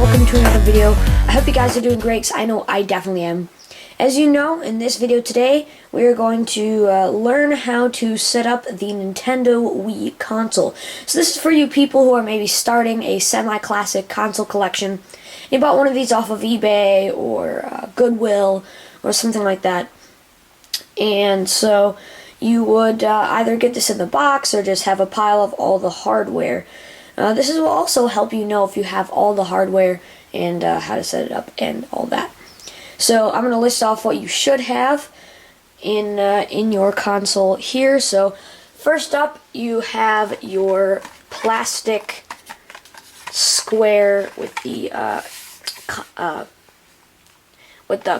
welcome to another video. I hope you guys are doing great, 'cause I know I definitely am. As you know, in this video today, we are going to learn how to set up the Nintendo Wii console. So this is for you people who are maybe starting a semi-classic console collection. You bought one of these off of eBay or Goodwill or something like that. And so you would either get this in the box or just have a pile of all the hardware. This will also help you know if you have all the hardware and how to set it up and all that. So I'm going to list off what you should have in your console here. So first up, you have your plastic square with the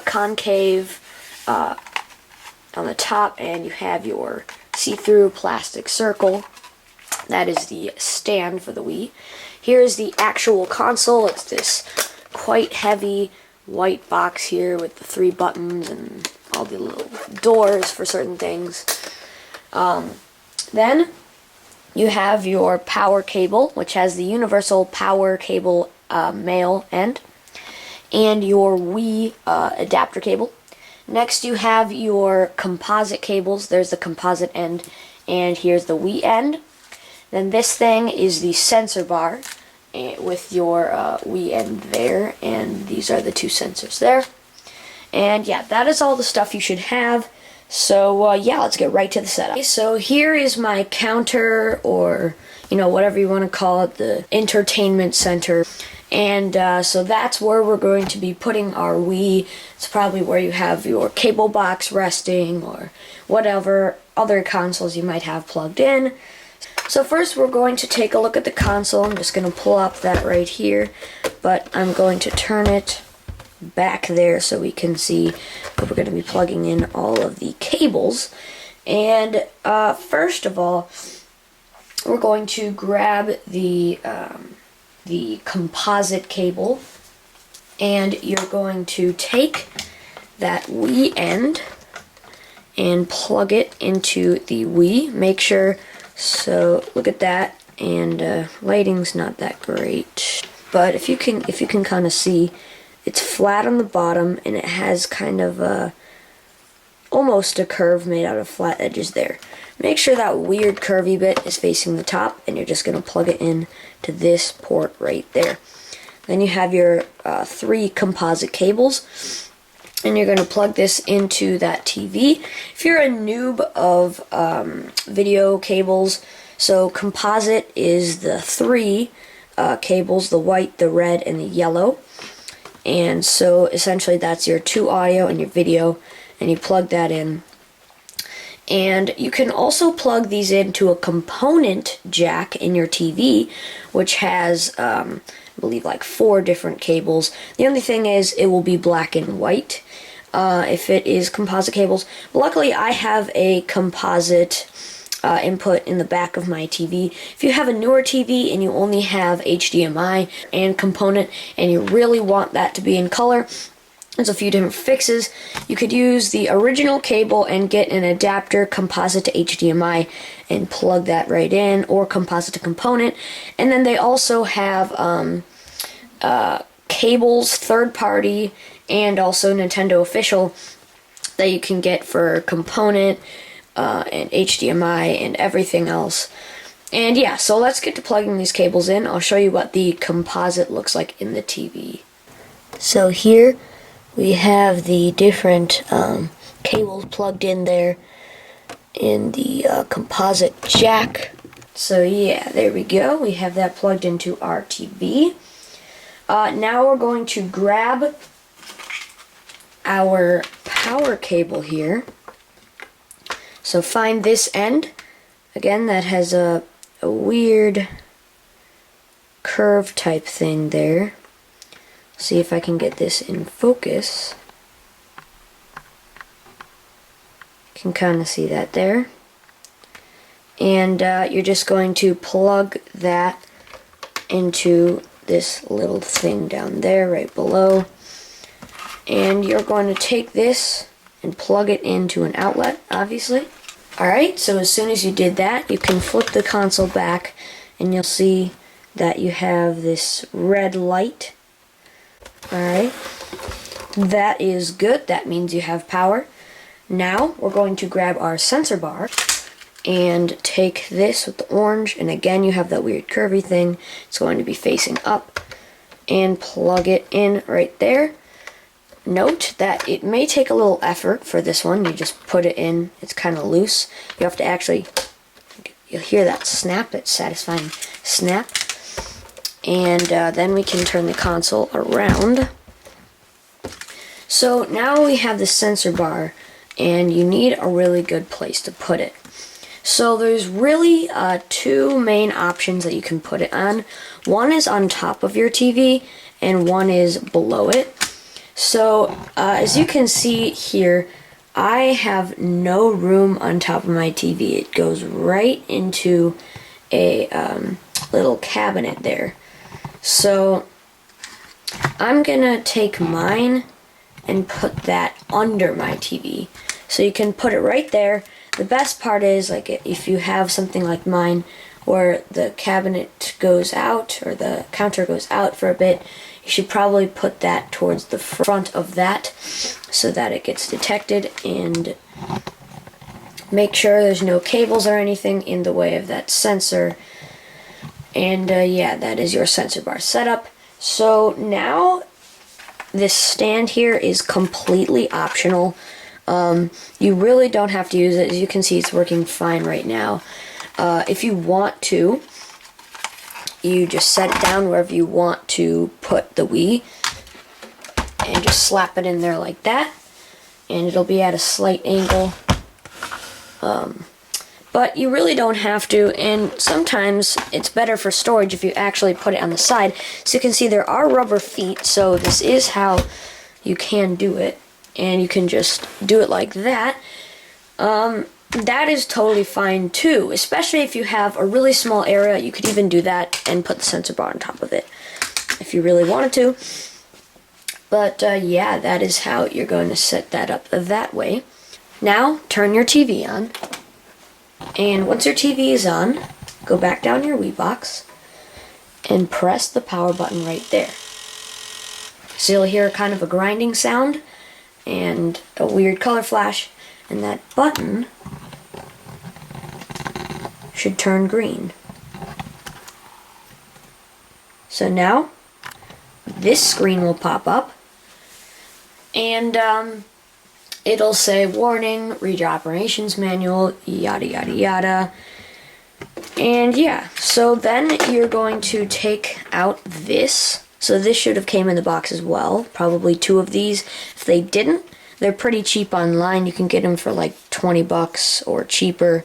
concave on the top, and you have your see-through plastic circle. That is the stand for the Wii. Here is the actual console. It's this quite heavy white box here with the 3 buttons and all the little doors for certain things. Then you have your power cable, which has the universal power cable male end, and your Wii adapter cable. Next you have your composite cables. There's the composite end, and here's the Wii end. Then this thing is the sensor bar with your Wii end there, and these are the 2 sensors there. And yeah, that is all the stuff you should have. So yeah, let's get right to the setup. Okay, so here is my counter, or whatever you want to call it, the entertainment center. And so that's where we're going to be putting our Wii. It's probably where you have your cable box resting, or whatever other consoles you might have plugged in. So first we're going to take a look at the console. I'm just going to pull up that right here, but I'm going to turn it back there so we can see that we're going to be plugging in all of the cables. And first of all, we're going to grab the composite cable, and you're going to take that Wii end and plug it into the Wii. Make sure, so look at that, and lighting's not that great, but if you can kind of see, it's flat on the bottom and it has kind of almost a curve made out of flat edges there. Make sure that weird curvy bit is facing the top, and you're just going to plug it in to this port right there. Then you have your 3 composite cables, and you're going to plug this into that TV. If you're a noob of video cables, so composite is the 3 cables, the white, the red, and the yellow. And so essentially that's your 2 audio and your video, and you plug that in. And you can also plug these into a component jack in your TV, which has, I believe, like 4 different cables. The only thing is, it will be black and white if it is composite cables. Luckily, I have a composite input in the back of my TV. If you have a newer TV and you only have HDMI and component, and you really want that to be in color, there's a few different fixes. You could use the original cable and get an adapter composite to HDMI and plug that right in, or composite to component. And then they also have cables, third party, and also Nintendo official, that you can get for component and HDMI and everything else. And yeah, so let's get to plugging these cables in. I'll show you what the composite looks like in the TV. So here we have the different cables plugged in there in the composite jack. So yeah, there we go. We have that plugged into our TV. Now we're going to grab our power cable here. So find this end. Again, that has a weird curve type thing there. See if I can get this in focus. You can kind of see that there. And you're just going to plug that into this little thing down there right below. And you're going to take this and plug it into an outlet, obviously. Alright, so as soon as you did that, you can flip the console back, and you'll see that you have this red light Alright, that is good. That means you have power. Now we're going to grab our sensor bar and take this with the orange, and again you have that weird curvy thing. It's going to be facing up, and plug it in right there. Note that it may take a little effort for this one. You just put it in, it's kind of loose. You have to actually, you'll hear that snap, that satisfying snap. And then we can turn the console around. So now we have the sensor bar, and you need a really good place to put it. So there's really two main options that you can put it on. One is on top of your TV, and one is below it. So as you can see here, I have no room on top of my TV. It goes right into a little cabinet there. So I'm gonna take mine and put that under my TV. So you can put it right there. The best part is, like, if you have something like mine where the cabinet goes out or the counter goes out for a bit, you should probably put that towards the front of that so that it gets detected, and make sure there's no cables or anything in the way of that sensor. And yeah, that is your sensor bar setup. So now this stand here is completely optional. You really don't have to use it. As you can see, it's working fine right now. If you want to, you just set it down wherever you want to put the Wii, and just slap it in there like that, and it'll be at a slight angle. But you really don't have to, and sometimes it's better for storage if you actually put it on the side. So you can see there are rubber feet, so this is how you can do it, and you can just do it like that. That is totally fine too, especially if you have a really small area. You could even do that and put the sensor bar on top of it if you really wanted to. But yeah, that is how you're going to set that up that way. Now turn your TV on, and once your TV is on, go back down your Wii box and press the power button right there. So you'll hear kind of a grinding sound and a weird color flash, and that button should turn green. So now this screen will pop up, and it'll say warning, read your operations manual, yada yada yada. And yeah, so then you're going to take out this. So this should have came in the box as well, probably 2 of these. If they didn't, they're pretty cheap online. You can get them for like 20 bucks or cheaper.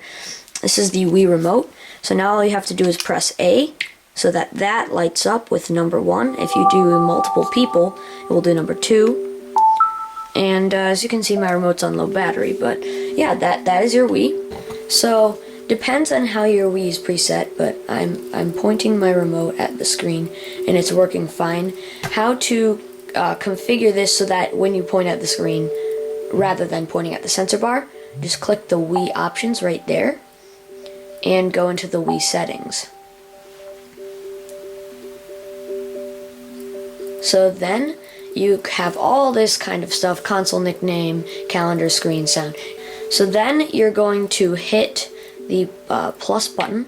This is the Wii remote. So now all you have to do is press A so that that lights up with number 1. If you do multiple people, it will do number 2. And as you can see, my remote's on low battery, but yeah, that is your Wii. So depends on how your Wii is preset, but I'm pointing my remote at the screen and it's working fine. How to configure this so that when you point at the screen, rather than pointing at the sensor bar, just click the Wii options right there and go into the Wii settings. So then you have all this kind of stuff: console nickname, calendar, screen, sound. So then you're going to hit the plus button,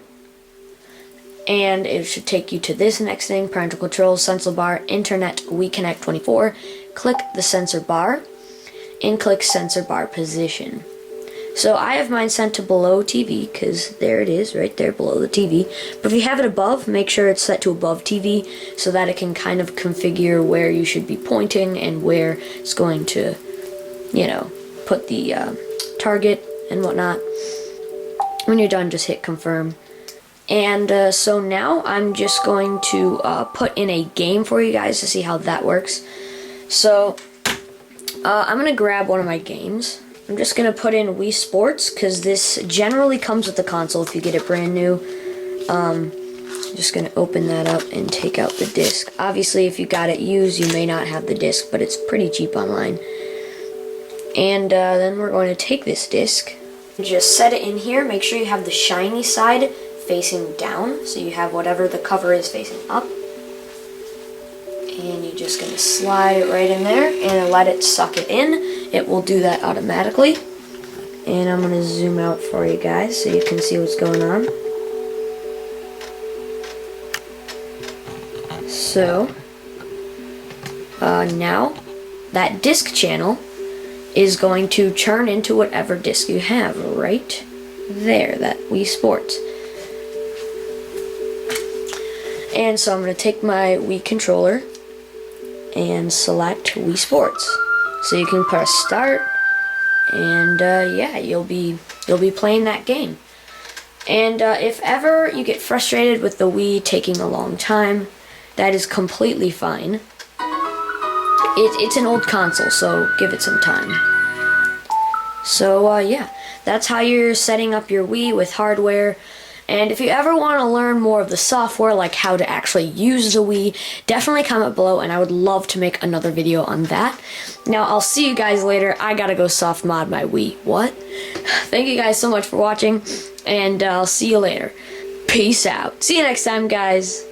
and it should take you to this next thing: parental controls, sensor bar, internet, Wii Connect 24. Click the sensor bar and click sensor bar position. So I have mine set to below TV because there it is right there below the TV. But if you have it above, make sure it's set to above TV so that it can kind of configure where you should be pointing and where it's going to, you know, put the target and whatnot. When you're done, just hit confirm. And so now I'm just going to put in a game for you guys to see how that works. So I'm going to grab one of my games. I'm just going to put in Wii Sports because this generally comes with the console if you get it brand new. I'm just going to open that up and take out the disc. Obviously, if you got it used, you may not have the disc, but it's pretty cheap online. And then we're going to take this disc, just set it in here. Make sure you have the shiny side facing down, so you have whatever the cover is facing up. And you just going to slide it right in there and let it suck it in. It will do that automatically. And I'm going to zoom out for you guys so you can see what's going on. So, now that disc channel is going to turn into whatever disc you have right there, that Wii Sports. And so I'm going to take my Wii controller and select Wii Sports. So you can press start, and yeah, you'll be playing that game. And if ever you get frustrated with the Wii taking a long time, that is completely fine. It's an old console, so give it some time. So yeah, that's how you're setting up your Wii with hardware. And if you ever want to learn more of the software, like how to actually use the Wii, definitely comment below, and I would love to make another video on that. Now, I'll see you guys later. I gotta go soft mod my Wii. What? Thank you guys so much for watching, and I'll see you later. Peace out. See you next time, guys.